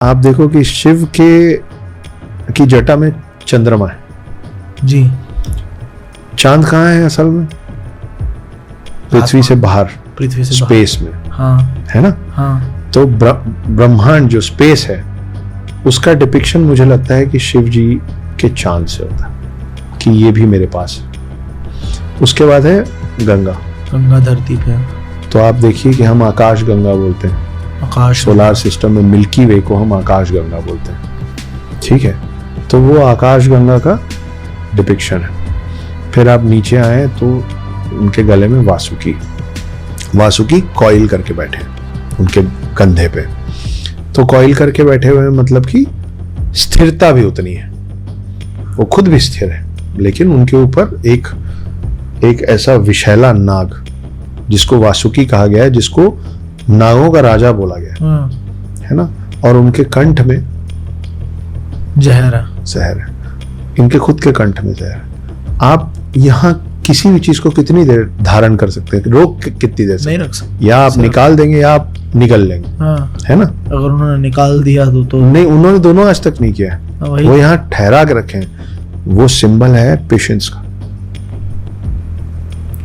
आप देखो कि शिव की जटा में चंद्रमा है जी। चांद कहाँ है असल में? पृथ्वी से बाहर, पृथ्वी से स्पेस में। हाँ है ना? हाँ। तो ब्रह्मांड जो स्पेस है उसका डिपिक्शन मुझे लगता है कि शिव जी के चांद से होता है कि ये भी मेरे पास है। उसके बाद है गंगा। गंगा धरती पे। तो आप देखिए कि हम आकाश गंगा बोलते हैं, आकाश सोलार सिस्टम में मिल्की वे को हम आकाश गंगा बोलते हैं। ठीक है, तो वो आकाश गंगा का डिपिक्शन है। फिर आप नीचे आए तो उनके गले में वासुकी कॉइल करके बैठे हैं उनके कंधे पे। तो कॉइल करके बैठे हुए मतलब कि स्थिरता भी उतनी है, वो खुद भी स्थिर है, लेकिन उनके ऊपर एक ऐसा विशैला नाग जिसको वासुकी कहा गया है, जिसको नागों का राजा बोला गया है ना। और उनके कंठ में जहर है, इनके खुद के कंठ में जहर है। आप यहाँ किसी भी चीज को कितनी देर धारण कर सकते हैं, रोक कितनी देर नहीं रख सकते, या आप निकाल देंगे या आप निकल लेंगे। है ना? अगर उन्होंने निकाल दिया तो नहीं, उन्होंने दोनों आज तक नहीं किया है। वो यहाँ ठहरा के रखे हैं। वो सिंबल है पेशेंस का,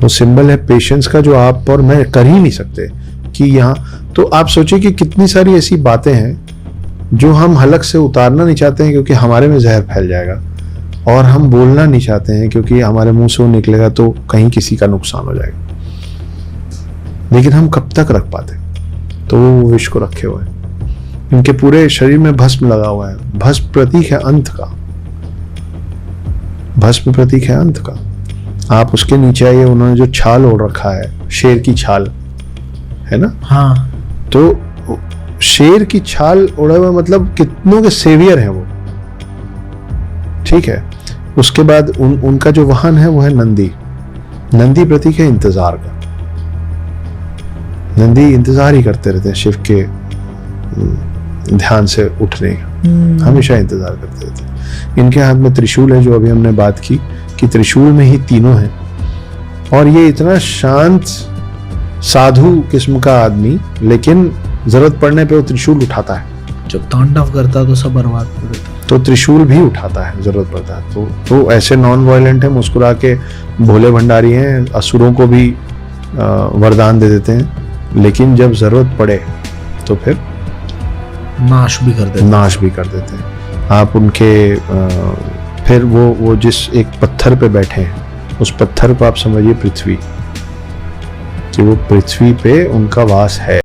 वो सिंबल है पेशेंस का, जो आप और मैं कर ही नहीं सकते कि यहाँ। तो आप सोचिए कि कितनी सारी ऐसी बातें हैं जो हम हलक से उतारना नहीं चाहते हैं क्योंकि हमारे में जहर फैल जाएगा, और हम बोलना नहीं चाहते हैं क्योंकि हमारे मुंह से वो निकलेगा तो कहीं किसी का नुकसान हो जाएगा। लेकिन हम कब तक रख पाते? तो वो विष को रखे हुए हैं, इनके पूरे शरीर में भस्म लगा हुआ है। भस्म प्रतीक है अंत का, भस्म प्रतीक है अंत का। आप उसके नीचे आइए, उन्होंने जो छाल ओढ़ रखा है, शेर की छाल, है ना? हाँ। तो शेर की छाल ओढ़े हुए मतलब कितनों के सेवियर हैं वो। ठीक है, उसके बाद उनका जो वाहन है वो है नंदी। नंदी प्रतीक है इंतजार का। नंदी इंतजार ही करते रहते हैं शिव के ध्यान से उठने का, हमेशा इंतजार करते रहते हैं। इनके हाथ में त्रिशूल है, जो अभी हमने बात की कि त्रिशूल में ही तीनों हैं। और ये इतना शांत साधु किस्म का आदमी, लेकिन जरूरत पड़ने पे वो त्रिशूल उठाता है। जब तांडव करता तो सब बर्बाद कर देता, तो त्रिशूल भी उठाता है जरूरत पड़ता है। तो ऐसे नॉन वायलेंट है, मुस्कुरा के भोले भंडारी हैं, असुरों को भी वरदान दे देते हैं, लेकिन जब जरूरत पड़े तो फिर नाश भी कर देते हैं। आप उनके फिर वो जिस एक पत्थर पे बैठे हैं, उस पत्थर को आप समझिए पृथ्वी, कि वो पृथ्वी पे उनका वास है।